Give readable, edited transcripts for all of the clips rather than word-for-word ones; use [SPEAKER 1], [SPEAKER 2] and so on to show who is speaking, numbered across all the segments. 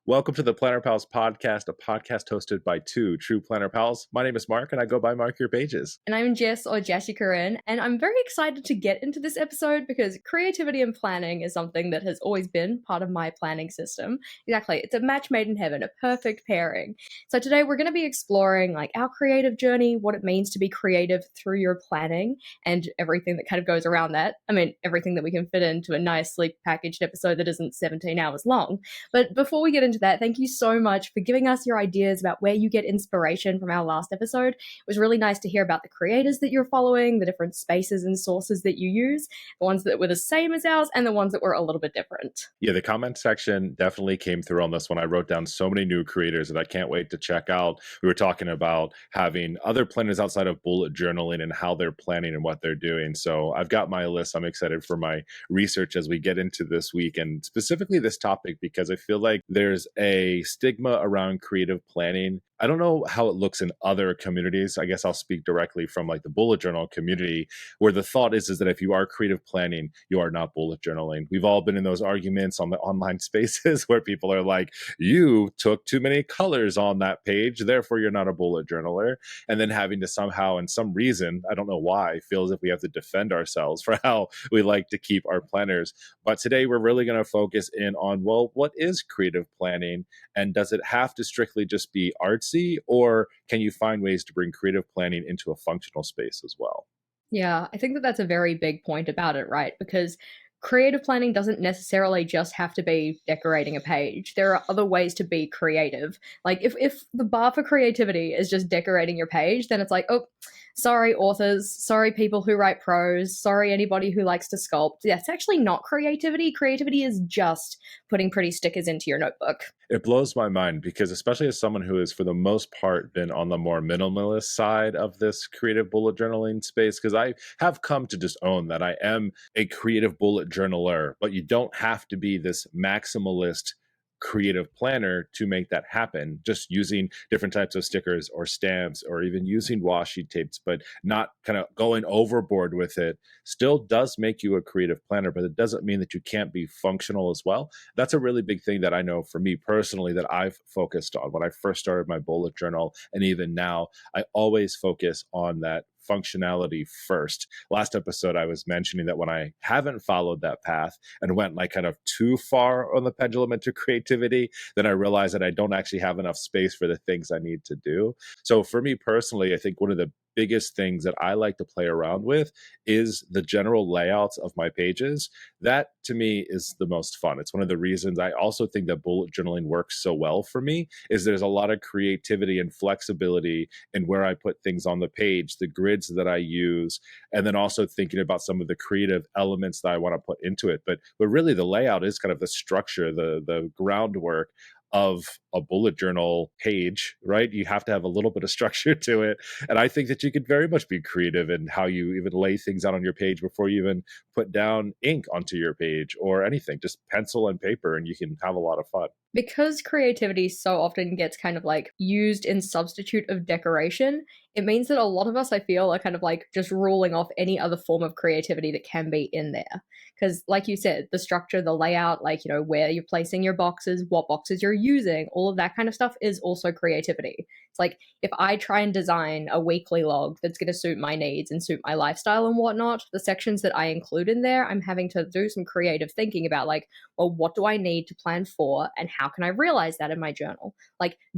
[SPEAKER 1] Welcome to the Planner Pals podcast, a podcast hosted by two true Planner Pals. My name is Mark, and I go by Mark Your Pages.
[SPEAKER 2] And I'm Jess or Jashikarin, and I'm very excited to get into this episode because creativity and planning is something that has always been part of my planning system. Exactly, it's a match made in heaven, a perfect pairing. So today we're going to be exploring our creative journey, what it means to be creative through your planning, and everything that kind of goes around that. I mean, everything that we can fit into a nicely packaged episode that isn't 17 hours long. But before we get into that, thank you so much for giving us your ideas about where you get inspiration from our last episode. It was really nice to hear about the creators that you're following, the different spaces and sources that you use, the ones that were the same as ours, and the ones that were a little bit different.
[SPEAKER 1] Yeah, the comment section definitely came through on this one. I wrote down so many new creators that I can't wait to check out. We were talking about having other planners outside of bullet journaling and how they're planning and what they're doing. So I've got my list. I'm excited for my research as we get into this week, and specifically this topic, because I feel like there's a stigma around creative planning. I don't know how it looks in other communities. I guess I'll speak directly from the bullet journal community, where the thought is that if you are creative planning, you are not bullet journaling. We've all been in those arguments on the online spaces where people are like, you took too many colors on that page, therefore you're not a bullet journaler. And then having to somehow, in some reason, I don't know why, feel as if we have to defend ourselves for how we like to keep our planners. But today we're really going to focus in on, well, what is creative planning? And does it have to strictly just be artsy, or can you find ways to bring creative planning into a functional space as well?
[SPEAKER 2] Yeah, I think that that's a very big point about it, right? Because creative planning doesn't necessarily just have to be decorating a page. There are other ways to be creative. Like if the bar for creativity is just decorating your page, then it's like, oh, sorry authors, sorry people who write prose, sorry anybody who likes to sculpt. That's actually not creativity. Creativity is just putting pretty stickers into your notebook.
[SPEAKER 1] It blows my mind because, especially as someone who has, for the most part, been on the more minimalist side of this creative bullet journaling space, because I have come to just own that I am a creative bullet journaler, but you don't have to be this maximalist creative planner to make that happen, just using different types of stickers or stamps or even using washi tapes, but not kind of going overboard with it, still does make you a creative planner. But it doesn't mean that you can't be functional as well. That's a really big thing that I know for me personally that I've focused on. When I first started my bullet journal, and even now, I always focus on that functionality first. Last episode, I was mentioning that when I haven't followed that path and went kind of too far on the pendulum into creativity, then I realized that I don't actually have enough space for the things I need to do. So for me personally, I think one of the biggest things that I like to play around with is the general layouts of my pages. That to me is the most fun. It's one of the reasons I also think that bullet journaling works so well for me, is there's a lot of creativity and flexibility in where I put things on the page, the grids that I use, and then also thinking about some of the creative elements that I want to put into it. But really the layout is kind of the structure, the groundwork of a bullet journal page, right? You have to have a little bit of structure to it. And I think that you could very much be creative in how you even lay things out on your page before you even put down ink onto your page or anything, just pencil and paper, and you can have a lot of fun.
[SPEAKER 2] Because creativity so often gets kind of used in substitute of decoration, it means that a lot of us, I feel, are kind of just ruling off any other form of creativity that can be in there. Because, like you said, the structure, the layout, where you're placing your boxes, what boxes you're using, all of that kind of stuff is also creativity. It's like if I try and design a weekly log that's going to suit my needs and suit my lifestyle and whatnot, the sections that I include in there, I'm having to do some creative thinking about well, what do I need to plan for and how can I realize that in my journal?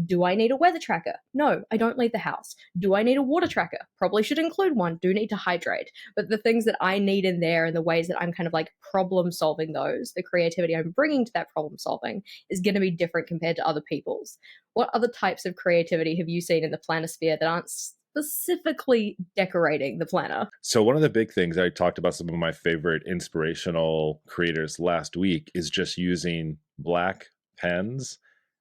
[SPEAKER 2] Do I need a weather tracker? No, I don't leave the house. Do I need a water tracker? Probably should include one. Do need to hydrate. But the things that I need in there and the ways that I'm kind of problem solving those, the creativity I'm bringing to that problem solving is going to be different compared to other people's. What other types of creativity have you seen in the planosphere that aren't specifically decorating the planner?
[SPEAKER 1] So one of the big things I talked about, some of my favorite inspirational creators last week, is just using black pens,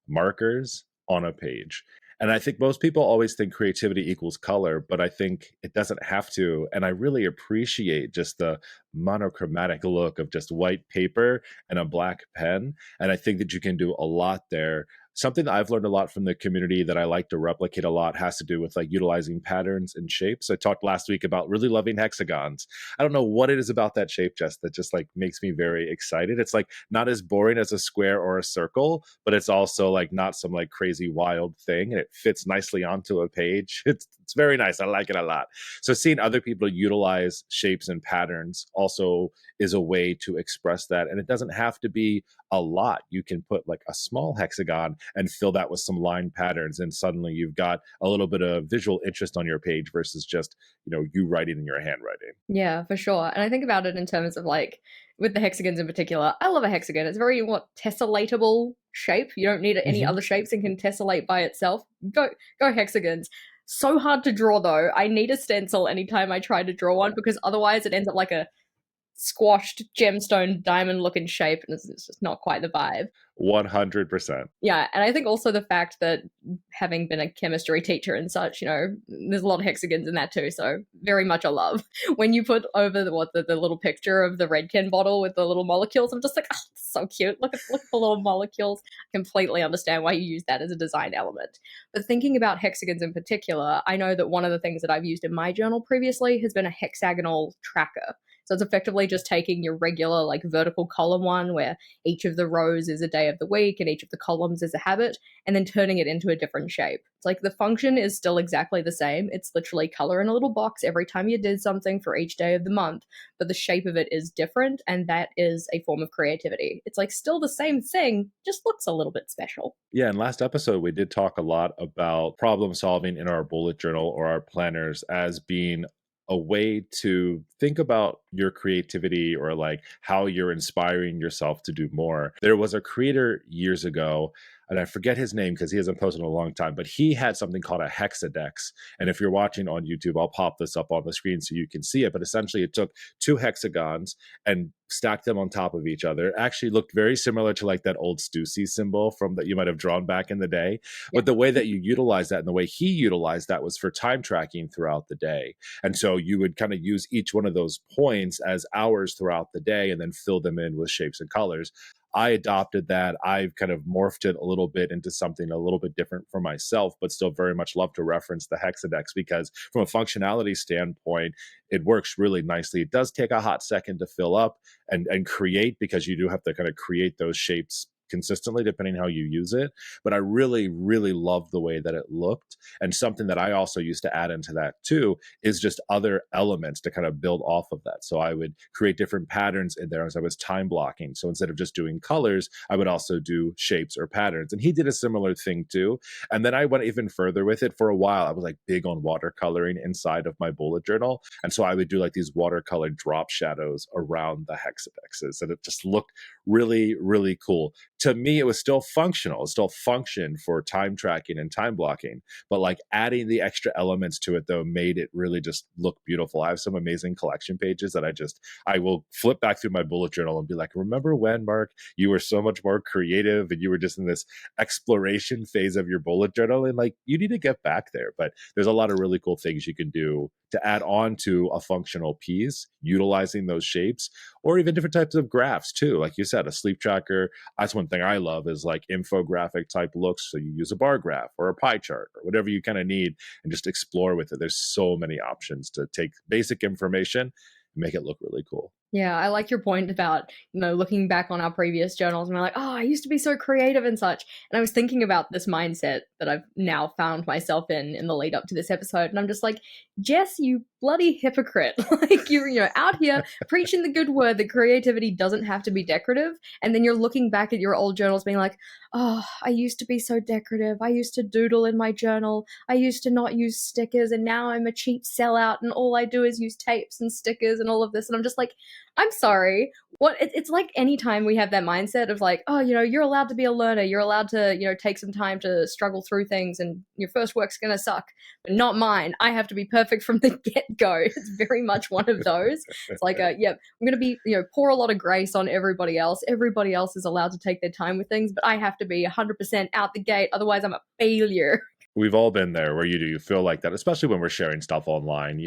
[SPEAKER 1] markers on a page. And I think most people always think creativity equals color, but I think it doesn't have to. And I really appreciate just the monochromatic look of just white paper and a black pen. And I think that you can do a lot there. Something that I've learned a lot from the community that I like to replicate a lot has to do with like utilizing patterns and shapes. I talked last week about really loving hexagons. I don't know what it is about that shape, Jess, that just like makes me very excited. It's like not as boring as a square or a circle, but it's also like not some like crazy wild thing, and it fits nicely onto a page. It's very nice. I like it a lot. So seeing other people utilize shapes and patterns also is a way to express that, and it doesn't have to be a lot. You can put like a small hexagon and fill that with some line patterns, and suddenly you've got a little bit of visual interest on your page versus just, you writing in your handwriting.
[SPEAKER 2] Yeah, for sure. And I think about it in terms of like with the hexagons in particular. I love a hexagon. It's very tessellatable shape. You don't need any
[SPEAKER 1] Mhm.
[SPEAKER 2] other shapes and can tessellate by itself. Go hexagons. So hard to draw though. I need a stencil anytime I try to draw one because otherwise it ends up like a squashed gemstone diamond looking shape and it's just not quite the vibe.
[SPEAKER 1] 100%.
[SPEAKER 2] Yeah, and I think also the fact that having been a chemistry teacher and such, there's a lot of hexagons in that too. So very much a love. When you put over the little picture of the Redken bottle with the little molecules, I'm just like, oh, so cute. Look at the little molecules. I completely understand why you use that as a design element. But thinking about hexagons in particular, I know that one of the things that I've used in my journal previously has been a hexagonal tracker. So it's effectively just taking your regular like vertical column one where each of the rows is a day of the week and each of the columns is a habit, and then turning it into a different shape. It's like the function is still exactly the same. It's literally color in a little box every time you did something for each day of the month, but the shape of it is different, and that is a form of creativity. It's like still the same thing, just looks a little bit special.
[SPEAKER 1] Yeah, and last episode we did talk a lot about problem solving in our bullet journal or our planners as being a way to think about your creativity or like how you're inspiring yourself to do more. There was a creator years ago, and I forget his name because he hasn't posted in a long time, but he had something called a hexadex. And if you're watching on YouTube, I'll pop this up on the screen so you can see it. But essentially, it took two hexagons and stacked them on top of each other. It actually looked very similar to like that old Stussy symbol from that you might have drawn back in the day.
[SPEAKER 2] Yeah.
[SPEAKER 1] But the way that you utilize that and the way he utilized that was for time tracking throughout the day. And so you would kind of use each one of those points as hours throughout the day and then fill them in with shapes and colors. I adopted that. I've kind of morphed it a little bit into something a little bit different for myself, but still very much love to reference the hexadex because from a functionality standpoint, it works really nicely. It does take a hot second to fill up and create because you do have to kind of create those shapes consistently depending how you use it. But I really, really love the way that it looked. And something that I also used to add into that too is just other elements to kind of build off of that. So I would create different patterns in there as I was time blocking. So instead of just doing colors, I would also do shapes or patterns. And he did a similar thing too. And then I went even further with it. For a while, I was like big on watercoloring inside of my bullet journal. And so I would do like these watercolor drop shadows around the hexadexes. And it just looked really, really cool. To me, it was still functional. It still functioned for time tracking and time blocking. But like adding the extra elements to it, though, made it really just look beautiful. I have some amazing collection pages that I will flip back through my bullet journal and be like, remember when, Mark, you were so much more creative and you were just in this exploration phase of your bullet journal? And like, you need to get back there. But there's a lot of really cool things you can do to add on to a functional piece, utilizing those shapes, or even different types of graphs too. Like you said, a sleep tracker. That's one thing I love is like infographic type looks. So you use a bar graph or a pie chart or whatever you kind of need and just explore with it. There's so many options to take basic information and make it look really cool.
[SPEAKER 2] Yeah, I like your point about, looking back on our previous journals and we're like, oh, I used to be so creative and such. And I was thinking about this mindset that I've now found myself in the lead up to this episode. And I'm just like, Jess, you bloody hypocrite. Like you're out here preaching the good word that creativity doesn't have to be decorative. And then you're looking back at your old journals being like, oh, I used to be so decorative. I used to doodle in my journal. I used to not use stickers. And now I'm a cheap sellout and all I do is use tapes and stickers and all of this. And I'm just like, I'm sorry. It's like anytime we have that mindset of like, oh, you're allowed to be a learner. You're allowed to, take some time to struggle through things and your first work's going to suck, but not mine. I have to be perfect from the get-go. It's very much one of those. It's like, I'm going to be, pour a lot of grace on everybody else. Everybody else is allowed to take their time with things, but I have to be 100% out the gate. Otherwise I'm a failure.
[SPEAKER 1] We've all been there where you feel like that, especially when we're sharing stuff online.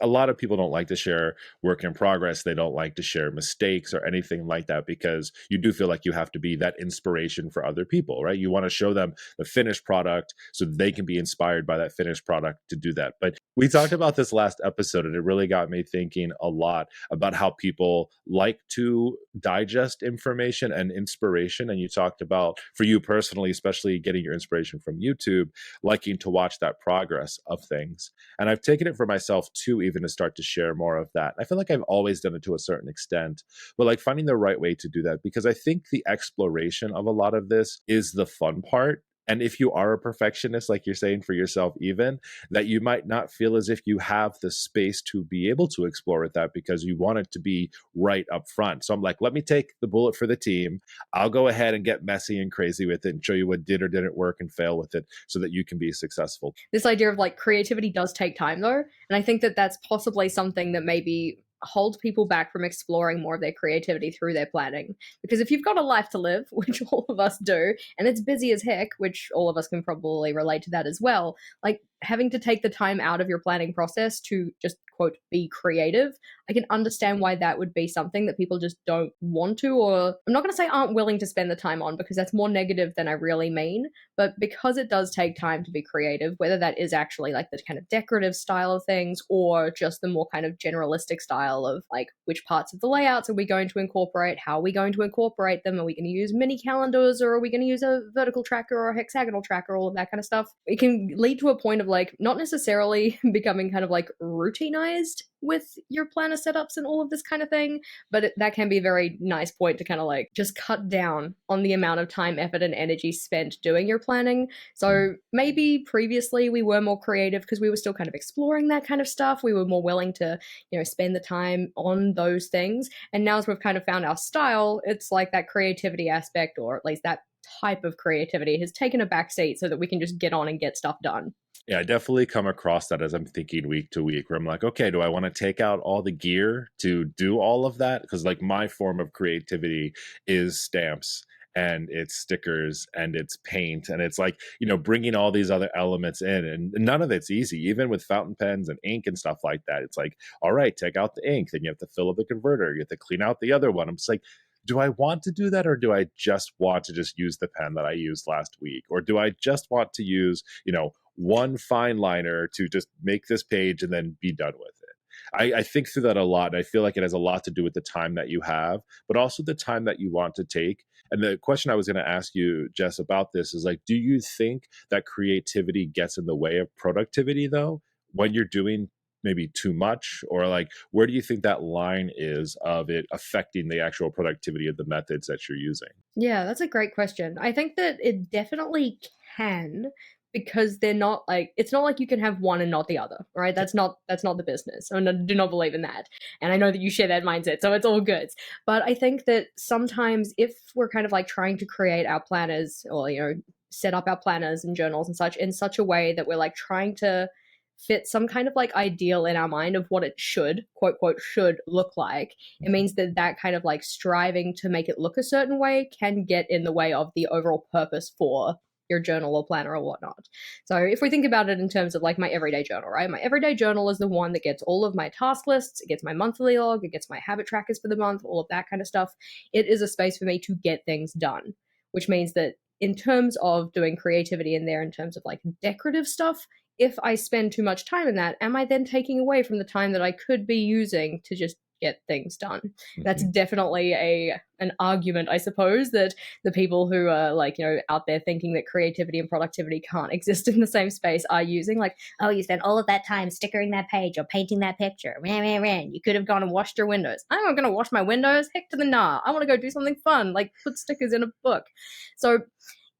[SPEAKER 1] A lot of people don't like to share work in progress. They don't like to share mistakes or anything like that because you do feel like you have to be that inspiration for other people, right? You want to show them the finished product so that they can be inspired by that finished product to do that. But we talked about this last episode, and it really got me thinking a lot about how people like to digest information and inspiration. And you talked about, for you personally, especially getting your inspiration from YouTube, liking to watch that progress of things. And I've taken it for myself too, even to start to share more of that. I feel like I've always done it to a certain extent, but like finding the right way to do that, because I think the exploration of a lot of this is the fun part. And if you are a perfectionist, like you're saying for yourself, even that you might not feel as if you have the space to be able to explore with that because you want it to be right up front. So I'm like, let me take the bullet for the team. I'll go ahead and get messy and crazy with it and show you what did or didn't work and fail with it so that you can be successful.
[SPEAKER 2] This idea of like creativity does take time though, and I think that that's possibly something that maybe holds people back from exploring more of their creativity through their planning. Because if you've got a life to live, which all of us do, and it's busy as heck, which all of us can probably relate to that as well, like having to take the time out of your planning process to just quote be creative, I can understand why that would be something that people just don't want to, or I'm not going to say aren't willing to spend the time on, because that's more negative than I really mean. But because it does take time to be creative, whether that is actually like the kind of decorative style of things or just the more kind of generalistic style of like which parts of the layouts are we going to incorporate, how are we going to incorporate them, are we going to use mini calendars or are we going to use a vertical tracker or a hexagonal tracker, all of that kind of stuff, it can lead to a point of like not necessarily becoming kind of like routinized with your planner setups and all of this kind of thing, but that can be a very nice point to kind of like just cut down on the amount of time, effort, and energy spent doing your planning. So maybe previously we were more creative because we were still kind of exploring that kind of stuff. We were more willing to, spend the time on those things. And now as we've kind of found our style, it's like that creativity aspect, or at least that type of creativity, has taken a back seat so that we can just get on and get stuff done.
[SPEAKER 1] Yeah, I definitely come across that as I'm thinking week to week, where I'm like, okay, do I want to take out all the gear to do all of that? Because like my form of creativity is stamps and it's stickers and it's paint and it's like, bringing all these other elements in, and none of it's easy, even with fountain pens and ink and stuff like that. It's like, all right, take out the ink, then you have to fill up the converter, you have to clean out the other one. I'm just like, do I want to do that, or do I just want to just use the pen that I used last week? Or do I just want to use, one fine liner to just make this page and then be done with it? I think through that a lot. And I feel like it has a lot to do with the time that you have, but also the time that you want to take. And the question I was going to ask you, Jess, about this is like, do you think that creativity gets in the way of productivity, though, when you're doing maybe too much? Or like, where do you think that line is of it affecting the actual productivity of the methods that you're using?
[SPEAKER 2] Yeah, that's a great question. I think that it definitely can, because they're not like, it's not like you can have one and not the other, right? That's not the business. I do not believe in that. And I know that you share that mindset, so it's all good. But I think that sometimes if we're kind of like trying to create our planners, or set up our planners and journals and such in such a way that we're like trying to fit some kind of like ideal in our mind of what it should, quote quote, should look like, it means that that kind of like striving to make it look a certain way can get in the way of the overall purpose for your journal or planner or whatnot. So if we think about it in terms of like my everyday journal, right? My everyday journal is the one that gets all of my task lists, it gets my monthly log, it gets my habit trackers for the month, all of that kind of stuff. It is a space for me to get things done, which means that in terms of doing creativity in there, in terms of like decorative stuff, if I spend too much time in that, am I then taking away from the time that I could be using to just get things done? That's
[SPEAKER 1] Mhm.
[SPEAKER 2] definitely an argument, I suppose, that the people who are like, out there thinking that creativity and productivity can't exist in the same space are using. Like, oh, you spent all of that time stickering that page or painting that picture. You could have gone and washed your windows. I'm not going to wash my windows. Heck to the nah. I want to go do something fun, like put stickers in a book. So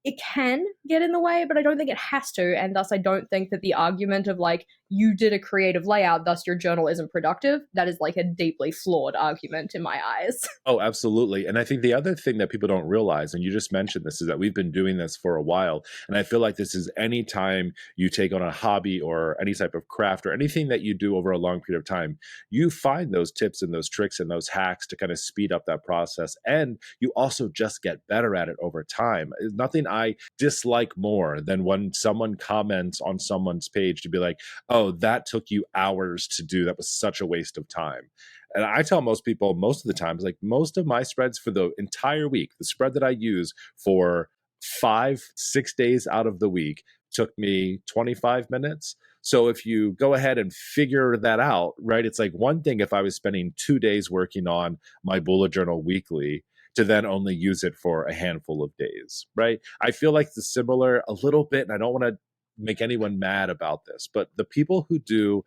[SPEAKER 2] it can get in the way, but I don't think it has to. And thus, I don't think that the argument of like, you did a creative layout, thus your journal isn't productive, that is like a deeply flawed argument in my eyes.
[SPEAKER 1] Oh, absolutely. And I think the other thing that people don't realize, and you just mentioned this, is that we've been doing this for a while. And I feel like this is any time you take on a hobby or any type of craft or anything that you do over a long period of time, you find those tips and those tricks and those hacks to kind of speed up that process. And you also just get better at it over time. There's nothing I dislike more than when someone comments on someone's page to be like, oh, that took you hours to do. That was such a waste of time. And I tell most people most of the times, like most of my spreads for the entire week, the spread that I use for 5, 6 days out of the week took me 25 minutes. So if you go ahead and figure that out, right, it's like one thing if I was spending 2 days working on my bullet journal weekly to then only use it for a handful of days, right? I feel like it's similar a little bit, and I don't want to make anyone mad about this, but the people who do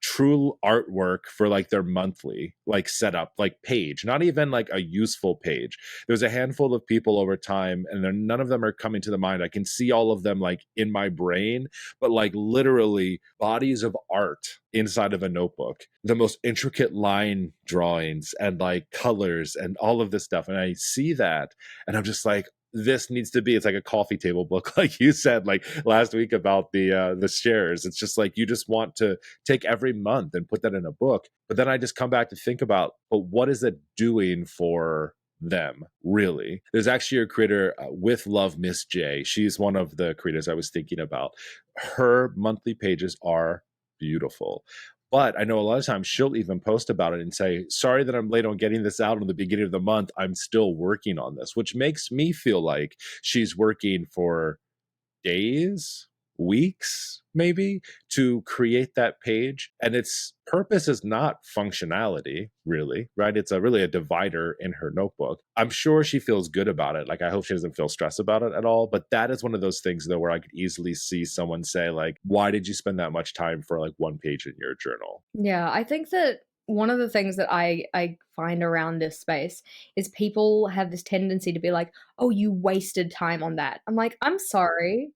[SPEAKER 1] true artwork for like their monthly like setup like page, not even like a useful page, there's a handful of people over time, and none of them are coming to the mind. I can see all of them like in my brain, but like literally bodies of art inside of a notebook, the most intricate line drawings and like colors and all of this stuff, and I see that and I'm just like, this needs to be, it's like a coffee table book like you said like last week about the shares. It's just like you just want to take every month and put that in a book. But then I just come back to think about, but what is it doing for them really? There's actually a creator with Love Miss J. She's one of the creators I was thinking about. Her monthly pages are beautiful. But I know a lot of times she'll even post about it and say, sorry that I'm late on getting this out in the beginning of the month. I'm still working on this, which makes me feel like she's working for days, weeks, maybe to create that page. And its purpose is not functionality, really, right? It's really a divider in her notebook. I'm sure she feels good about it. Like, I hope she doesn't feel stressed about it at all. But that is one of those things, though, where I could easily see someone say, like, why did you spend that much time for like one page in your journal?
[SPEAKER 2] Yeah, I think that one of the things that I find around this space is people have this tendency to be like, "Oh, you wasted time on that." I'm like, "I'm sorry.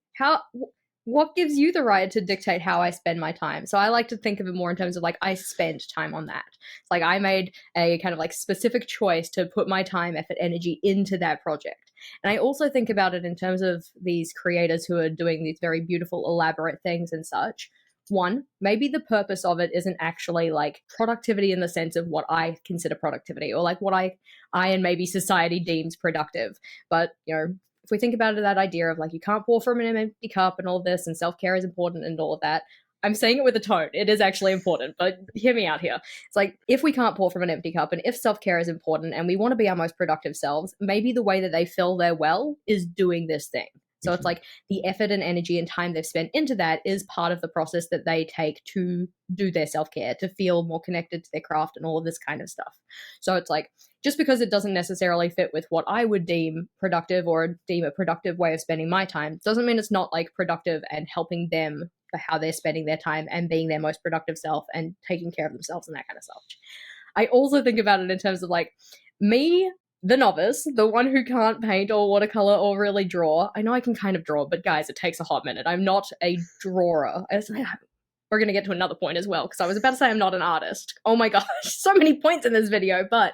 [SPEAKER 2] What gives you the right to dictate how I spend my time?" So I like to think of it more in terms of like I spent time on that. It's like I made a kind of like specific choice to put my time, effort, energy into that project. And I also think about it in terms of these creators who are doing these very beautiful, elaborate things and such. One, maybe the purpose of it isn't actually like productivity in the sense of what I consider productivity or like what I and maybe society deems productive. But, if we think about it, that idea of like you can't pour from an empty cup and all this, and self-care is important and all of that. I'm saying it with a tone. It is actually important, but hear me out here. It's like if we can't pour from an empty cup and if self-care is important and we want to be our most productive selves, maybe the way that they fill their well is doing this thing. So it's like the effort and energy and time they've spent into that is part of the process that they take to do their self-care, to feel more connected to their craft and all of this kind of stuff. So it's like, just because it doesn't necessarily fit with what I would deem productive or deem a productive way of spending my time, doesn't mean it's not like productive and helping them for how they're spending their time and being their most productive self and taking care of themselves and that kind of stuff. I also think about it in terms of like me, the novice, the one who can't paint or watercolor or really draw. I know I can kind of draw, but guys, it takes a hot minute. I'm not a drawer. We're going to get to another point as well, because I was about to say I'm not an artist. Oh my gosh, so many points in this video. But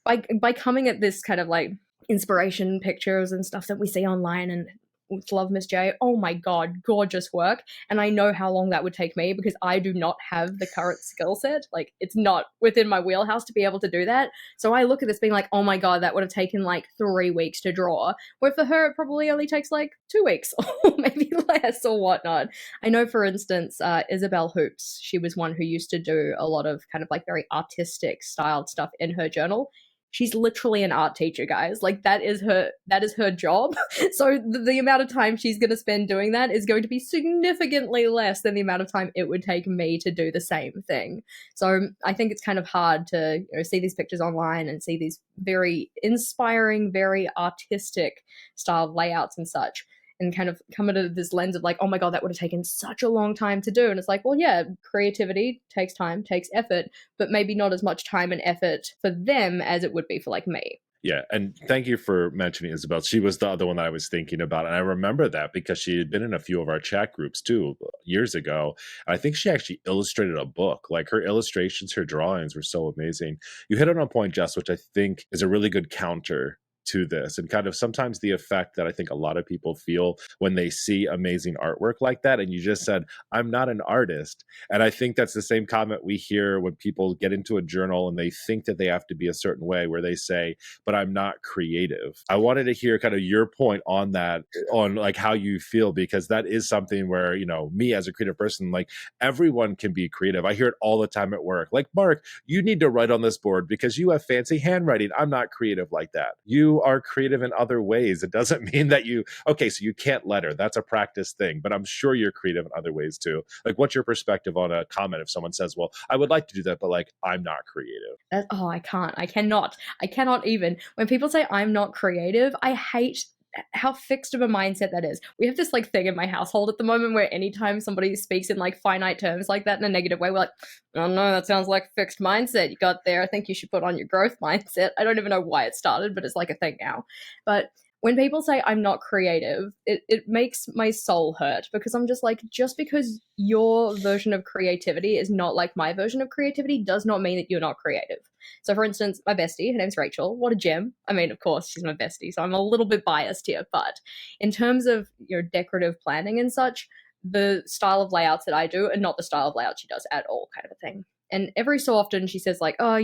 [SPEAKER 2] by coming at this kind of like inspiration pictures and stuff that we see online and with Love Miss J, oh my god, gorgeous work. And I know how long that would take me because I do not have the current skill set. Like, it's not within my wheelhouse to be able to do that. So I look at this being like, oh my god, that would have taken like 3 weeks to draw. Where for her, it probably only takes like 2 weeks or maybe less or whatnot. I know, for instance, Isabel Hoops, she was one who used to do a lot of kind of like very artistic styled stuff in her journal. She's literally an art teacher, guys. Like, that is her job. So the amount of time she's going to spend doing that is going to be significantly less than the amount of time it would take me to do the same thing. So I think it's kind of hard to see these pictures online and see these very inspiring, very artistic styled layouts and such, and kind of come into this lens of like, oh my god, that would have taken such a long time to do. And it's like, well, yeah, creativity takes time, takes effort, but maybe not as much time and effort for them as it would be for like me.
[SPEAKER 1] Yeah, and thank you for mentioning Isabel. She was the other one that I was thinking about, and I remember that because she had been in a few of our chat groups too years ago. I think she actually illustrated a book. Like her illustrations, her drawings were so amazing. You hit on a point, Jess, which I think is a really good counter to this, and kind of sometimes the effect that I think a lot of people feel when they see amazing artwork like that. And you just said, "I'm not an artist," and I think that's the same comment we hear when people get into a journal and they think that they have to be a certain way, where they say, but I'm not creative. I wanted to hear kind of your point on that, on like how you feel, because that is something where, me as a creative person, like everyone can be creative. I hear it all the time at work. Like, Mark, you need to write on this board because you have fancy handwriting. I'm not creative like that. You are creative in other ways. It doesn't mean that okay, so you can't letter. That's a practice thing, but I'm sure you're creative in other ways too. Like, what's your perspective on a comment if someone says, well, I would like to do that, but like, I'm not creative?
[SPEAKER 2] Oh, I can't. I cannot. I cannot even. When people say I'm not creative, I hate how fixed of a mindset that is. We have this like thing in my household at the moment where anytime somebody speaks in like finite terms like that in a negative way, we're like, oh no, that sounds like fixed mindset you got there. I think you should put on your growth mindset. I don't even know why it started, but it's like a thing now. But when people say I'm not creative, it makes my soul hurt because I'm just like, just because your version of creativity is not like my version of creativity does not mean that you're not creative. So, for instance, my bestie, her name's Rachel. What a gem. I mean, of course, she's my bestie, so I'm a little bit biased here. But in terms of decorative planning and such, the style of layouts that I do are not the style of layout she does at all, kind of a thing. And every so often she says like, oh,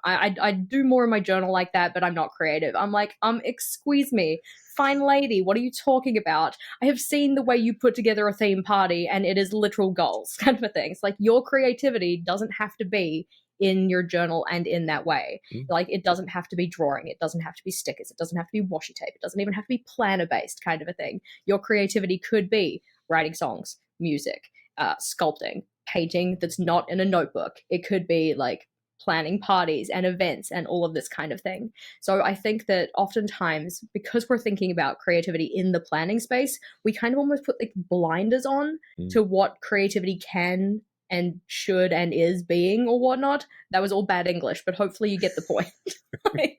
[SPEAKER 2] I do more in my journal like that, but I'm not creative. I'm like, excuse me, fine lady, what are you talking about? I have seen the way you put together a theme party and it is literal goals, kind of a thing. It's like your creativity doesn't have to be in your journal and in that way.
[SPEAKER 1] Mm.
[SPEAKER 2] Like it doesn't have to be drawing, it doesn't have to be stickers, it doesn't have to be washi tape, it doesn't even have to be planner based, kind of a thing. Your creativity could be writing songs, music, sculpting, painting that's not in a notebook. It could be like planning parties and events and all of this kind of thing. So I think that oftentimes, because we're thinking about creativity in the planning space, we kind of almost put like blinders on
[SPEAKER 1] Mm.
[SPEAKER 2] to what creativity can and should and is being or whatnot. That was all bad English, but hopefully you get the point. Like,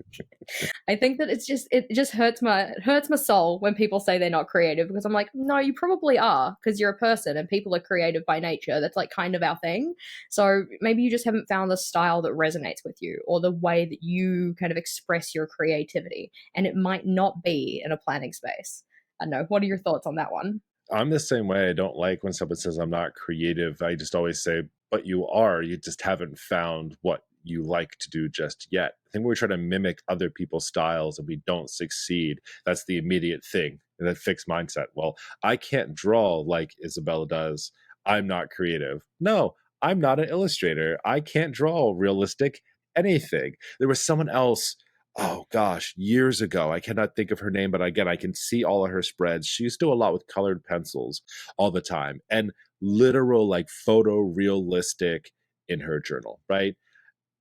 [SPEAKER 2] I think that it just hurts my soul when people say they're not creative because I'm like, no, you probably are because you're a person and people are creative by nature. That's like kind of our thing. So maybe you just haven't found the style that resonates with you or the way that you kind of express your creativity, and it might not be in a planning space. I don't know. What are your thoughts on that one?
[SPEAKER 1] I'm the same way. I don't like when someone says I'm not creative. I just always say, but you are. You just haven't found what you like to do just yet. I think we try to mimic other people's styles and we don't succeed. That's the immediate thing, that fixed mindset. Well, I can't draw like Isabella does. I'm not creative. No, I'm not an illustrator. I can't draw realistic anything. There was someone else, oh gosh, years ago. I cannot think of her name, but again, I can see all of her spreads. She used to do a lot with colored pencils all the time and literal, like photorealistic in her journal, right?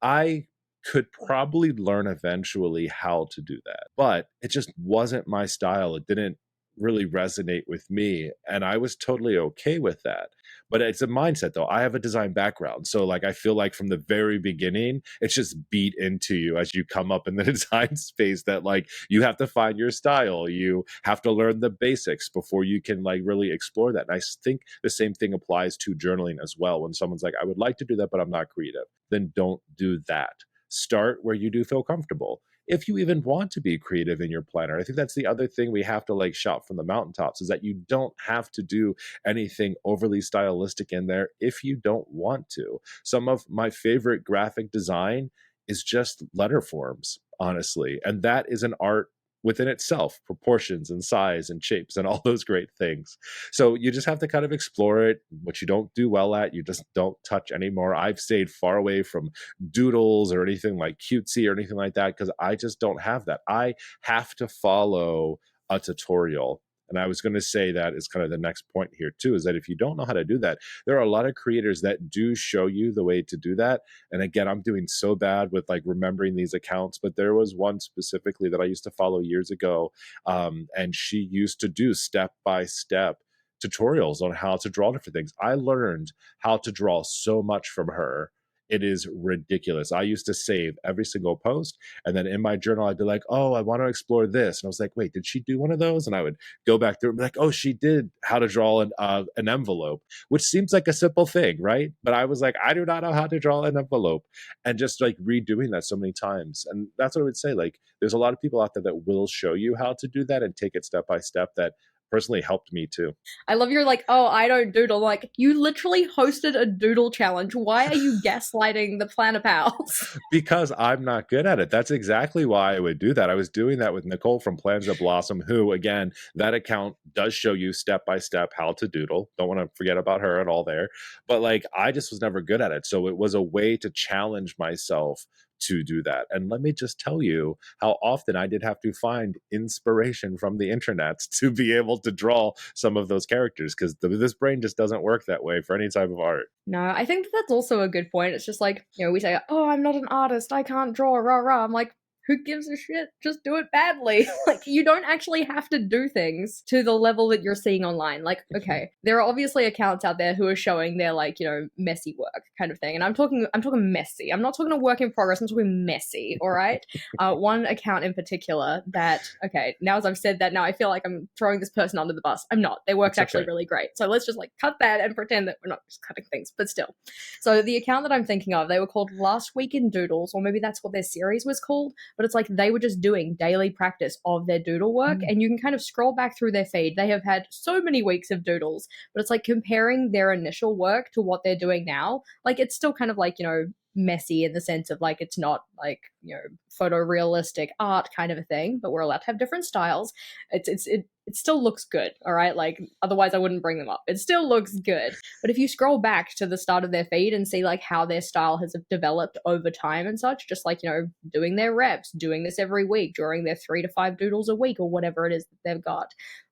[SPEAKER 1] I could probably learn eventually how to do that, but it just wasn't my style. It didn't really resonate with me, and I was totally okay with that. But it's a mindset though. I have a design background, so like I feel like from the very beginning, it's just beat into you as you come up in the design space that like you have to find your style. You have to learn the basics before you can like really explore that. And I think the same thing applies to journaling as well. When someone's like, I would like to do that, but I'm not creative, then don't do that. Start where you do feel comfortable. If you even want to be creative in your planner, I think that's the other thing we have to like shout from the mountaintops is that you don't have to do anything overly stylistic in there if you don't want to. Some of my favorite graphic design is just letter forms, honestly. And that is an art within itself, proportions and size and shapes and all those great things. So you just have to kind of explore it. What you don't do well at, you just don't touch anymore. I've stayed far away from doodles or anything like cutesy or anything like that because I just don't have that. I have to follow a tutorial. And I was going to say that is kind of the next point here too, is that if you don't know how to do that, there are a lot of creators that do show you the way to do that. And again, I'm doing so bad with like remembering these accounts, but there was one specifically that I used to follow years ago, and she used to do step by step tutorials on how to draw different things. I learned how to draw so much from her It is ridiculous. I used to save every single post, and then in my journal, I'd be like, "Oh, I want to explore this," and I was like, "Wait, did she do one of those?" And I would go back through and be like, "Oh, she did how to draw an envelope," which seems like a simple thing, right? But I was like, "I do not know how to draw an envelope," and just like redoing that so many times, and that's what I would say. Like, there's a lot of people out there that will show you how to do that and take it step by step. That personally helped me too.
[SPEAKER 2] I love you're like, oh, I don't doodle. Like, you literally hosted a doodle challenge. Why are you gaslighting the Planner Pals?
[SPEAKER 1] Because I'm not good at it. That's exactly why I would do that. I was doing that with Nicole from Plans to Blossom, who, again, that account does show you step by step how to doodle. Don't want to forget about her at all there. But like, I just was never good at it. So it was a way to challenge myself to do that. And let me just tell you how often I did have to find inspiration from the internet to be able to draw some of those characters, because this brain just doesn't work that way for any type of art.
[SPEAKER 2] No, I think that that's also a good point. It's just like, we say, oh, I'm not an artist. I can't draw, rah, rah. I'm like, who gives a shit? Just do it badly. Like, you don't actually have to do things to the level that you're seeing online. Like, okay, there are obviously accounts out there who are showing their, like, messy work kind of thing. And I'm talking messy. I'm not talking a work in progress. I'm talking messy, all right? One account in particular that, okay, now as I've said that, now I feel like I'm throwing this person under the bus. I'm not. Their work's
[SPEAKER 1] It's
[SPEAKER 2] actually
[SPEAKER 1] okay.
[SPEAKER 2] really great. So let's just, like, cut that and pretend that we're not just cutting things, but still. So the account that I'm thinking of, they were called Last Week in Doodles, or maybe that's what their series was called, but it's like they were just doing daily practice of their doodle work, and you can kind of scroll back through their feed. They have had so many weeks of doodles, but it's like comparing their initial work to what they're doing now. Like, it's still kind of like, messy in the sense of like it's not like photorealistic art kind of a thing, but we're allowed to have different styles. It still looks good, all right? Like, otherwise I wouldn't bring them up. It still looks good. But if you scroll back to the start of their feed and see like how their style has developed over time and such, just like, doing their reps, doing this every week, drawing their 3 to 5 doodles a week or whatever it is that they've got,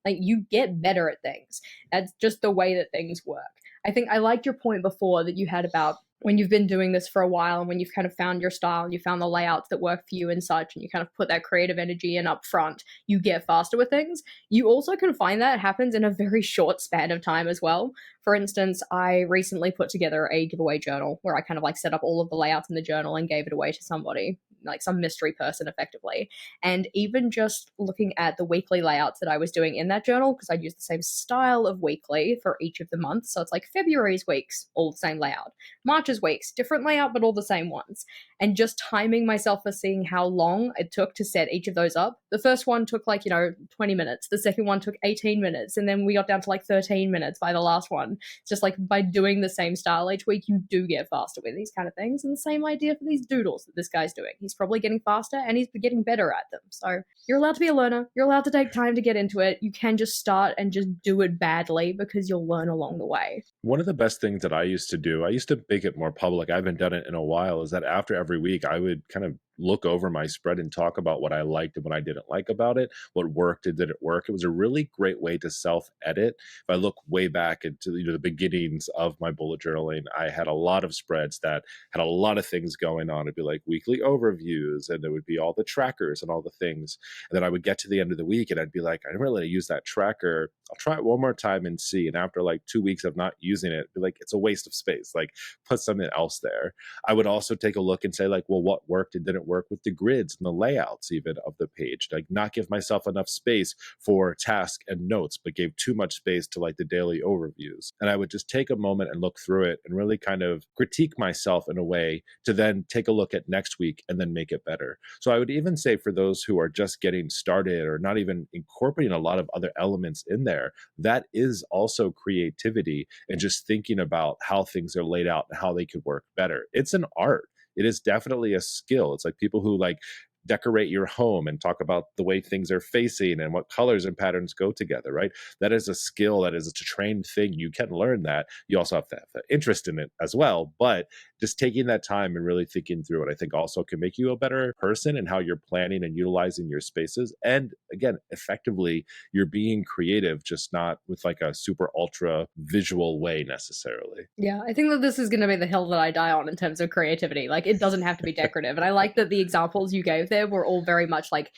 [SPEAKER 2] like, you get better at things. That's just the way that things work. I think I liked your point before that you had about when you've been doing this for a while and when you've kind of found your style and you found the layouts that work for you and such, and you kind of put that creative energy in up front, you get faster with things. You also can find that happens in a very short span of time as well. For instance, I recently put together a giveaway journal where I kind of like set up all of the layouts in the journal and gave it away to somebody, like some mystery person effectively. And even just looking at the weekly layouts that I was doing in that journal, because I'd use the same style of weekly for each of the months. So it's like February's weeks, all the same layout. March's weeks, different layout, but all the same ones. And just timing myself for seeing how long it took to set each of those up. The first one took like, 20 minutes. The second one took 18 minutes. And then we got down to like 13 minutes by the last one. It's just like by doing the same style each week, you do get faster with these kind of things. And the same idea for these doodles that this guy's doing. He's probably getting faster and he's getting better at them. So you're allowed to be a learner. You're allowed to take time to get into it. You can just start and just do it badly because you'll learn along the way.
[SPEAKER 1] One of the best things that I used to do, I used to make it more public. I haven't done it in a while, is that after every week, I would kind of look over my spread and talk about what I liked and what I didn't like about it, what worked and didn't work. It was a really great way to self-edit. If I look way back into the beginnings of my bullet journaling, I had a lot of spreads that had a lot of things going on. It'd be like weekly overviews, and there would be all the trackers and all the things. And then I would get to the end of the week and I'd be like, I didn't really use that tracker. I'll try it one more time and see. And after like 2 weeks of not using it, be like, it's a waste of space. Like, put something else there. I would also take a look and say like, well, what worked and didn't work with the grids and the layouts even of the page. Like, not give myself enough space for task and notes, but gave too much space to like the daily overviews. And I would just take a moment and look through it and really kind of critique myself in a way to then take a look at next week and then make it better. So I would even say for those who are just getting started or not even incorporating a lot of other elements in there, that is also creativity and just thinking about how things are laid out and how they could work better. It's an art. It is definitely a skill. It's like people who like decorate your home and talk about the way things are facing and what colors and patterns go together, right? That is a skill, that is a trained thing. You can learn that. You also have to have the interest in it as well. But just taking that time and really thinking through it, I think also can make you a better person in how you're planning and utilizing your spaces. And again, effectively, you're being creative, just not with like a super ultra visual way necessarily.
[SPEAKER 2] Yeah, I think that this is going to be the hill that I die on in terms of creativity. Like, it doesn't have to be decorative. And I like that the examples you gave there were all very much like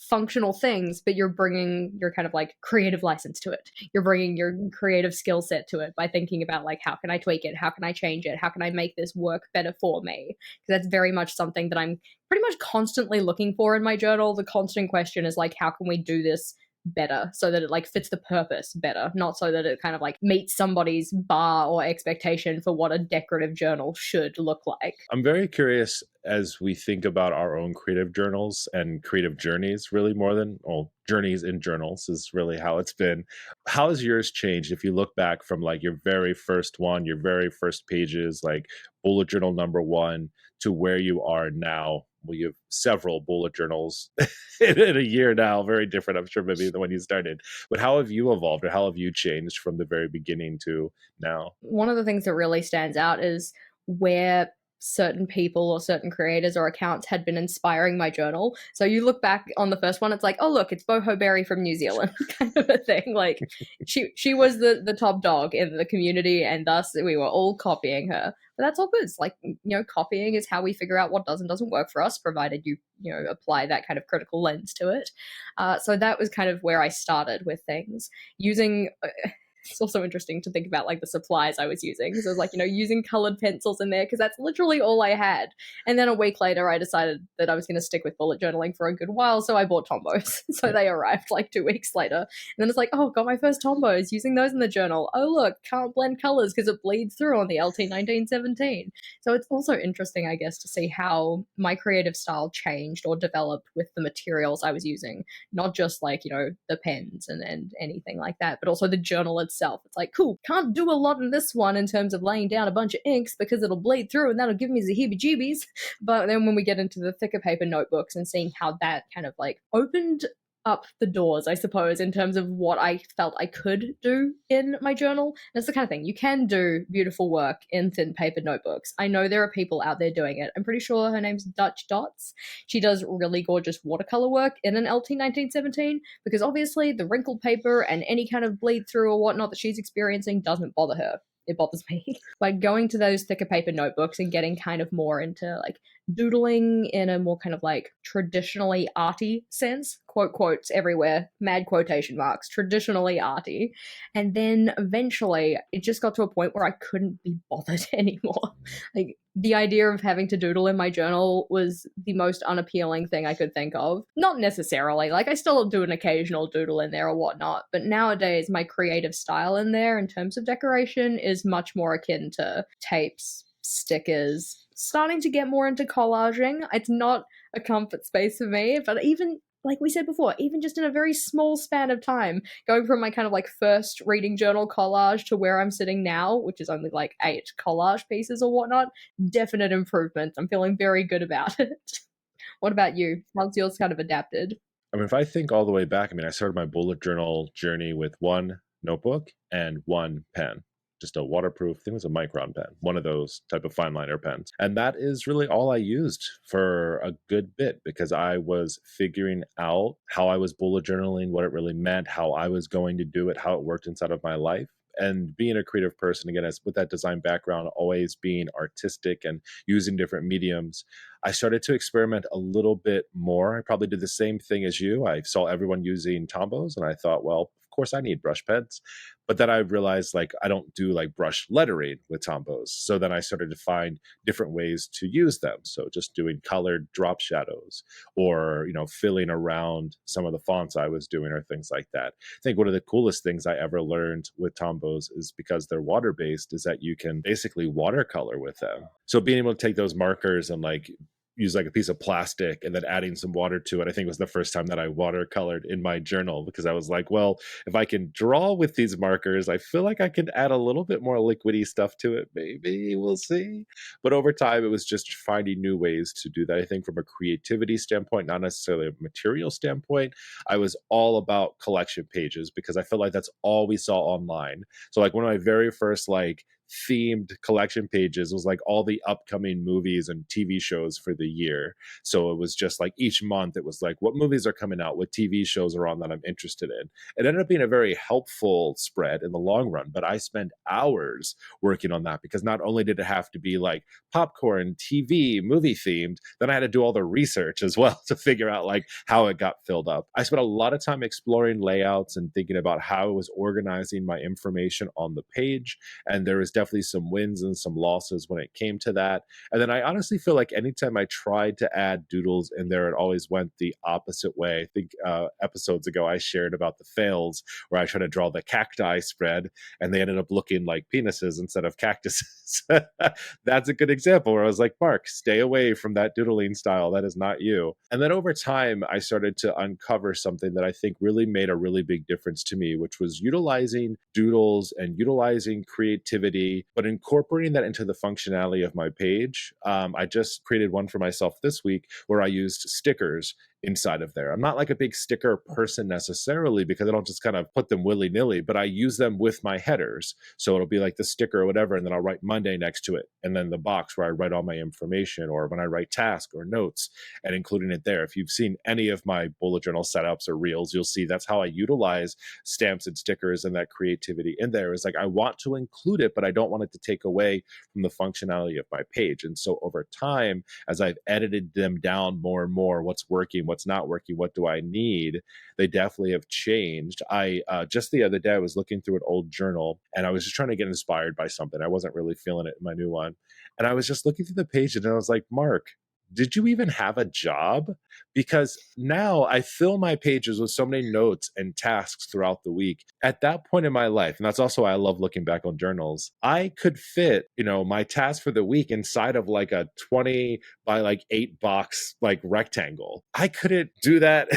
[SPEAKER 2] functional things, but you're bringing your kind of like creative license to it. You're bringing your creative skill set to it by thinking about like, how can I tweak it? How can I change it? How can I make this work better for me? Because that's very much something that I'm pretty much constantly looking for in my journal. The constant question is like, how can we do this better so that it like fits the purpose better, not so that it kind of like meets somebody's bar or expectation for what a decorative journal should look like.
[SPEAKER 1] I'm very curious as we think about our own creative journals and creative journeys, really more than, well, journeys in journals is really how it's been. How has yours changed if you look back from like your very first one, your very first pages, like bullet journal number one, to where you are now? Well, you have several bullet journals in a year now, very different, I'm sure, maybe than when you started. But how have you evolved or how have you changed from the very beginning to now?
[SPEAKER 2] One of the things that really stands out is where certain people or certain creators or accounts had been inspiring my journal. So you look back on the first one, it's like, oh look, it's Boho Berry from New Zealand, kind of a thing. Like she was the top dog in the community, and thus we were all copying her. But that's all good. It's like, copying is how we figure out what does and doesn't work for us, provided you apply that kind of critical lens to it. So that was kind of where I started with things using. It's also interesting to think about like the supplies I was using, because I was like, using colored pencils in there because that's literally all I had. And then a week later, I decided that I was going to stick with bullet journaling for a good while, so I bought Tombos. So they arrived like 2 weeks later, and then it's like, oh, got my first Tombos, using those in the journal. Oh look, can't blend colors because it bleeds through on the LT 1917. So it's also interesting, I guess, to see how my creative style changed or developed with the materials I was using, not just like the pens and anything like that, but also the journal itself. It's like, cool, can't do a lot in this one in terms of laying down a bunch of inks because it'll bleed through and that'll give me the heebie jeebies. But then when we get into the thicker paper notebooks and seeing how that kind of like opened up the doors, I suppose, in terms of what I felt I could do in my journal. And it's the kind of thing, you can do beautiful work in thin paper notebooks. I know there are people out there doing it. I'm pretty sure her name's Dutch Dots. She does really gorgeous watercolor work in an LT 1917, because obviously the wrinkled paper and any kind of bleed through or whatnot that she's experiencing doesn't bother her. It bothers me. Like going to those thicker paper notebooks and getting kind of more into like doodling in a more kind of like traditionally arty sense, quote quotes everywhere, mad quotation marks, traditionally arty. And then eventually it just got to a point where I couldn't be bothered anymore. Like the idea of having to doodle in my journal was the most unappealing thing I could think of. Not necessarily, like I still do an occasional doodle in there or whatnot, but nowadays my creative style in there in terms of decoration is much more akin to tapes, stickers, starting to get more into collaging. It's not a comfort space for me, but even like we said before, even just in a very small span of time, going from my kind of like first reading journal collage to where I'm sitting now, which is only like 8 collage pieces or whatnot, definite improvement. I'm feeling very good about it. What about you? How's yours kind of adapted?
[SPEAKER 1] I mean, if I think all the way back, I mean, I started my bullet journal journey with one notebook and one pen, just a waterproof, I think it was a Micron pen, one of those type of fine liner pens. And that is really all I used for a good bit, because I was figuring out how I was bullet journaling, what it really meant, how I was going to do it, how it worked inside of my life. And being a creative person, again, as with that design background, always being artistic and using different mediums, I started to experiment a little bit more. I probably did the same thing as you. I saw everyone using Tombos and I thought, well, of course I need brush pens. But then I realized like I don't do like brush lettering with Tombos. So then I started to find different ways to use them. So just doing colored drop shadows, or, filling around some of the fonts I was doing, or things like that. I think one of the coolest things I ever learned with Tombos is, because they're water based, is that you can basically watercolor with them. So being able to take those markers and like use like a piece of plastic and then adding some water to it, I think was the first time that I watercolored in my journal, because I was like, well, if I can draw with these markers, I feel like I can add a little bit more liquidy stuff to it. Maybe we'll see. But over time, it was just finding new ways to do that. I think from a creativity standpoint, not necessarily a material standpoint, I was all about collection pages, because I felt like that's all we saw online. So like one of my very first like themed collection pages was like all the upcoming movies and TV shows for the year. So it was just like each month it was like what movies are coming out, what TV shows are on that I'm interested in. It ended up being a very helpful spread in the long run, but I spent hours working on that because not only did it have to be like popcorn, TV, movie themed, then I had to do all the research as well to figure out like how it got filled up. I spent a lot of time exploring layouts and thinking about how I was organizing my information on the page. And there was definitely some wins and some losses when it came to that. And then I honestly feel like anytime I tried to add doodles in there, it always went the opposite way. I think episodes ago I shared about the fails where I tried to draw the cacti spread and they ended up looking like penises instead of cactuses. That's a good example where I was like, Mark, stay away from that doodling style. That is not you. And then over time, I started to uncover something that I think really made a really big difference to me, which was utilizing doodles and utilizing creativity, but incorporating that into the functionality of my page. I just created one for myself this week where I used stickers inside of there. I'm not like a big sticker person necessarily because I don't just kind of put them willy nilly, but I use them with my headers. So it'll be like the sticker or whatever, and then I'll write Monday next to it. And then the box where I write all my information or when I write task or notes and including it there. If you've seen any of my bullet journal setups or reels, you'll see that's how I utilize stamps and stickers and that creativity in there. Is like I want to include it, but I don't want it to take away from the functionality of my page. And so over time, as I've edited them down more and more, what's working, what's not working, what do I need, they definitely have changed. I just the other day I was looking through an old journal and I was just trying to get inspired by something. I wasn't really feeling it in my new one, and I was just looking through the page and I was like, Mark, did you even have a job? Because now I fill my pages with so many notes and tasks throughout the week. At that point in my life, and that's also why I love looking back on journals, I could fit, my task for the week inside of like a 20 by like 8 box like rectangle. I couldn't do that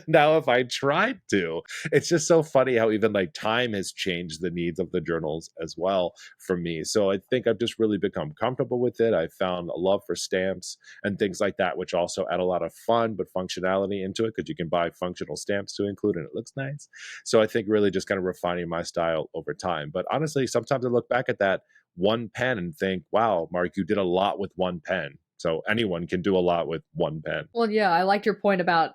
[SPEAKER 1] now if I tried to. It's just so funny how even like time has changed the needs of the journals as well for me. So I think I've just really become comfortable with it. I found a love for stamps and things like that, which also add a lot of fun but functionality into it because you can buy functional stamps to include and it looks nice. So I think really just kind of refining my style over time. But honestly, sometimes I look back at that one pen and think, wow, Mark, you did a lot with one pen. So anyone can do a lot with one pen.
[SPEAKER 2] Well, yeah, I liked your point about,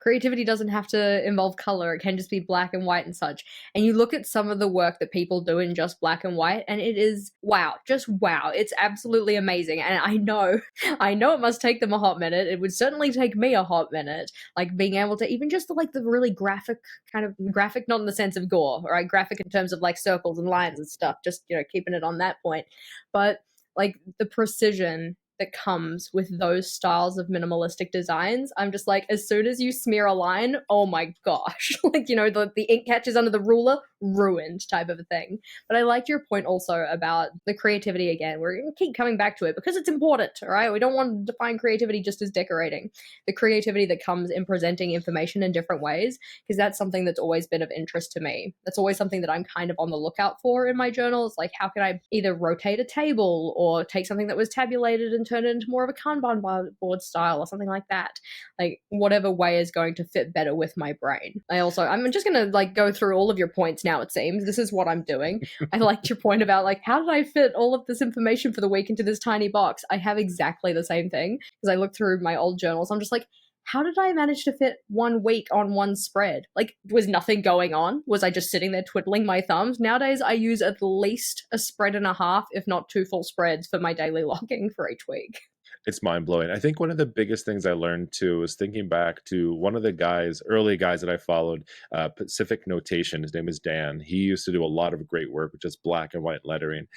[SPEAKER 2] creativity doesn't have to involve color. It can just be black and white and such. And you look at some of the work that people do in just black and white, and it is wow, just wow. It's absolutely amazing. And I know, I know it must take them a hot minute. It would certainly take me a hot minute. Like being able to even just like the really graphic kind of graphic, not in the sense of gore, right? Graphic in terms of like circles and lines and stuff, just, keeping it on that point. But like the precision that comes with those styles of minimalistic designs, I'm just like, as soon as you smear a line, oh my gosh, like, the ink catches under the ruler, ruined type of a thing. But I liked your point also about the creativity again. We're going to keep coming back to it because it's important, all right? We don't want to define creativity just as decorating. The creativity that comes in presenting information in different ways, because that's something that's always been of interest to me. That's always something that I'm kind of on the lookout for in my journals. Like, how can I either rotate a table or take something that was tabulated and turn it into more of a Kanban board style or something like that. Like, whatever way is going to fit better with my brain. I'm just going to like go through all of your points now, it seems. This is what I'm doing. I liked your point about like, how did I fit all of this information for the week into this tiny box? I have exactly the same thing because I look through my old journals. I'm just like, how did I manage to fit 1 week on one spread? Like, was nothing going on? Was I just sitting there twiddling my thumbs? Nowadays, I use at least a spread and a half, if not 2 full spreads for my daily logging for each week.
[SPEAKER 1] It's mind blowing. I think one of the biggest things I learned too is thinking back to one of the early guys that I followed, Pacific Notation. His name is Dan. He used to do a lot of great work with just black and white lettering.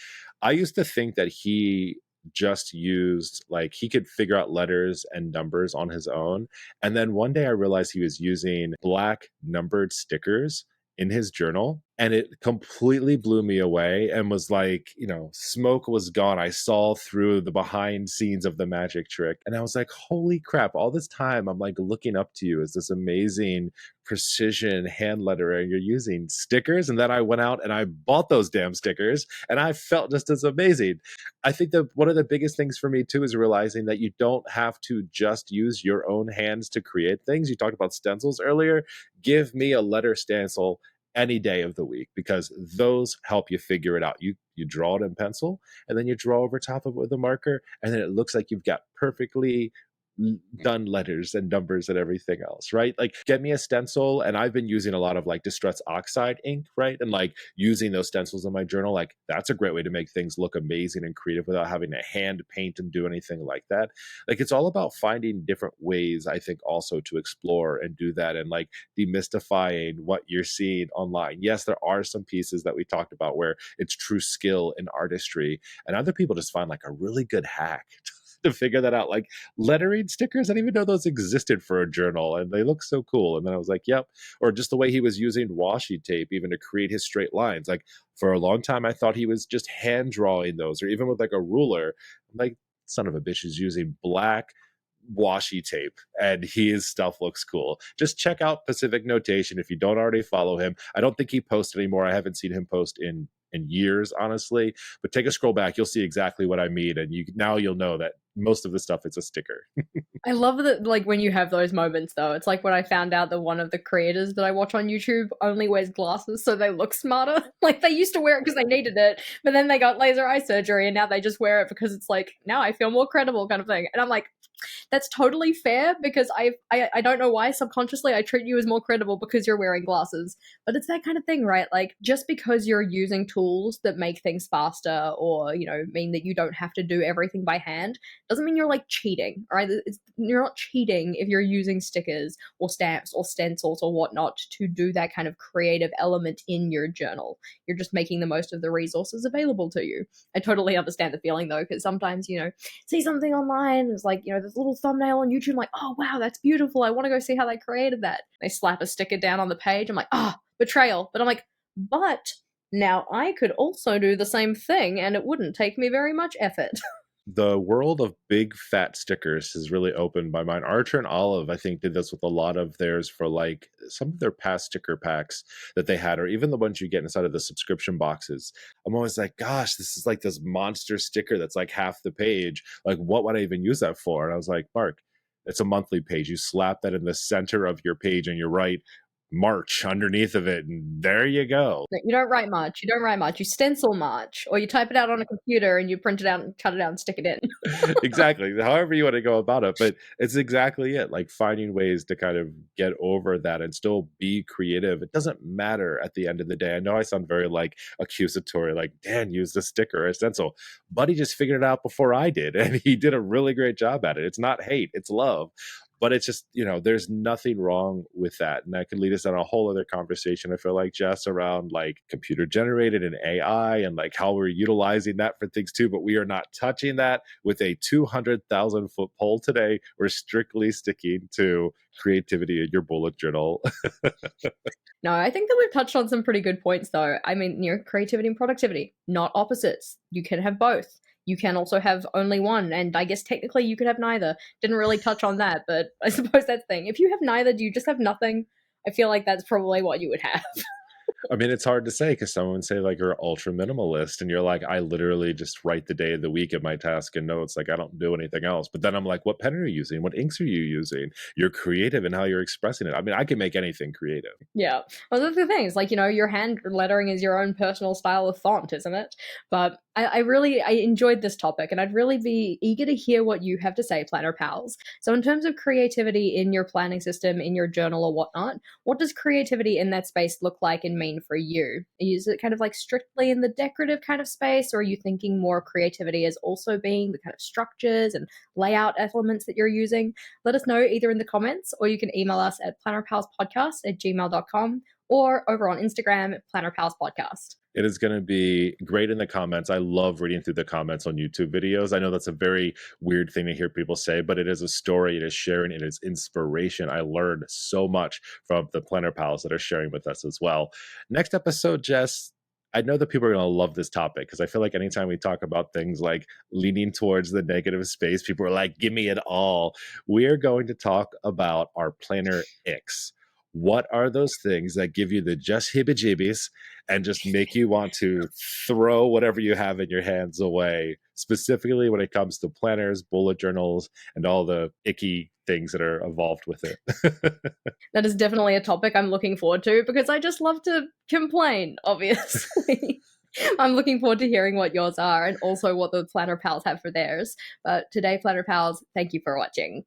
[SPEAKER 1] I used to think that he just used like he could figure out letters and numbers on his own. And then one day I realized he was using black numbered stickers in his journal, and it completely blew me away and was like, smoke was gone. I saw through the behind scenes of the magic trick, and I was like, holy crap, all this time I'm like looking up to you as this amazing precision hand letterer, and you're using stickers. And then I went out and I bought those damn stickers and I felt just as amazing. I think that one of the biggest things for me too is realizing that you don't have to just use your own hands to create things. You talked about stencils earlier. Give me a letter stencil any day of the week, because those help you figure it out. You draw it in pencil, and then you draw over top of it with a marker, and then it looks like you've got perfectly done letters and numbers and everything else, right? Like, get me a stencil, and I've been using a lot of like distress oxide ink, right? And like using those stencils in my journal, like that's a great way to make things look amazing and creative without having to hand paint and do anything like that. Like, it's all about finding different ways, I think, also to explore and do that, and like demystifying what you're seeing online. Yes, there are some pieces that we talked about where it's true skill and artistry, and other people just find like a really good hack to figure that out. Like lettering stickers, I didn't even know those existed for a journal, and they look so cool. And then I was like, yep. Or just the way he was using washi tape even to create his straight lines. Like, for a long time, I thought he was just hand drawing those, or even with like a ruler. I'm like, son of a bitch is using black washi tape, and his stuff looks cool. Just check out Pacific Notation if you don't already follow him. I don't think he posts anymore. I haven't seen him post in years, honestly. But take a scroll back, you'll see exactly what I mean, and you'll know that most of the stuff is a sticker.
[SPEAKER 2] I love that, like, when you have those moments, though. It's like when I found out that one of the creators that I watch on YouTube only wears glasses so they look smarter. Like, they used to wear it because they needed it, but then they got laser eye surgery, and now they just wear it because it's like, now I feel more credible kind of thing. And I'm like, that's totally fair, because I don't know why subconsciously I treat you as more credible because you're wearing glasses. But it's that kind of thing, right? Like, just because you're using tools that make things faster, or, you know, mean that you don't have to do everything by hand, doesn't mean you're like cheating, right? You're not cheating if you're using stickers or stamps or stencils or whatnot to do that kind of creative element in your journal. You're just making the most of the resources available to you. I totally understand the feeling, though, because sometimes, you know, see something online, it's like, you know, this little thumbnail on YouTube, I'm like, oh wow, that's beautiful, I want to go see how they created that. They slap a sticker down on the page, I'm like, ah, oh, betrayal. But I'm like, but now I could also do the same thing and it wouldn't take me very much effort.
[SPEAKER 1] The world of big fat stickers has really opened my mind. Archer and Olive, I think, did this with a lot of theirs for like some of their past sticker packs that they had, or even the ones you get inside of the subscription boxes. I'm always like, gosh, this is like this monster sticker that's like half the page. Like, what would I even use that for? And I was like, Mark, it's a monthly page. You slap that in the center of your page and you write March underneath of it, and there you go.
[SPEAKER 2] You don't write much. You don't write much. You stencil much, or you type it out on a computer and you print it out and cut it out and stick it in.
[SPEAKER 1] Exactly. However you want to go about it, but it's exactly it. Like finding ways to kind of get over that and still be creative. It doesn't matter at the end of the day. I know I sound very like accusatory, like Dan used a sticker or a stencil, but he just figured it out before I did, and he did a really great job at it. It's not hate, it's love. But it's just, you know, there's nothing wrong with that. And that could lead us on a whole other conversation, I feel like, Jess, around like computer generated and AI and like how we're utilizing that for things too. But we are not touching that with a 200,000-foot pole today. We're strictly sticking to creativity in your bullet journal.
[SPEAKER 2] No, I think that we've touched on some pretty good points, though. I mean, you know, creativity and productivity, not opposites. You can have both. You can also have only one, and I guess technically you could have neither. Didn't really touch on that, but I suppose that's the thing. If you have neither, do you just have nothing? I feel like that's probably what you would have.
[SPEAKER 1] I mean, it's hard to say because someone would say like you're ultra minimalist, and you're like, I literally just write the day of the week in my task and notes. Like I don't do anything else. But then I'm like, what pen are you using? What inks are you using? You're creative in how you're expressing it. I mean, I can make anything creative.
[SPEAKER 2] Yeah. Well, that's the thing. It's like, you know, your hand lettering is your own personal style of font, isn't it? But I enjoyed this topic, and I'd really be eager to hear what you have to say, Planner Pals. So in terms of creativity in your planning system, in your journal or whatnot, what does creativity in that space look like and mean for you? Is it kind of like strictly in the decorative kind of space, or are you thinking more creativity as also being the kind of structures and layout elements that you're using? Let us know either in the comments, or you can email us at plannerpalspodcast@gmail.com, or over on Instagram at Planner Pals Podcast.
[SPEAKER 1] It is going to be great in the comments. I love reading through the comments on YouTube videos. I know that's a very weird thing to hear people say, but it is a story. It is sharing. It is inspiration. I learned so much from the Planner Pals that are sharing with us as well. Next episode, Jess, I know that people are going to love this topic because I feel like anytime we talk about things like leaning towards the negative space, people are like, give me it all. We are going to talk about our planner icks. What are those things that give you the just heebie-jeebies and just make you want to throw whatever you have in your hands away? specifically when it comes to planners, bullet journals, and all the icky things that are involved with it.
[SPEAKER 2] That is definitely a topic I'm looking forward to because I just love to complain, obviously. I'm looking forward to hearing what yours are and also what the Planner Pals have for theirs. But today, Planner Pals, thank you for watching.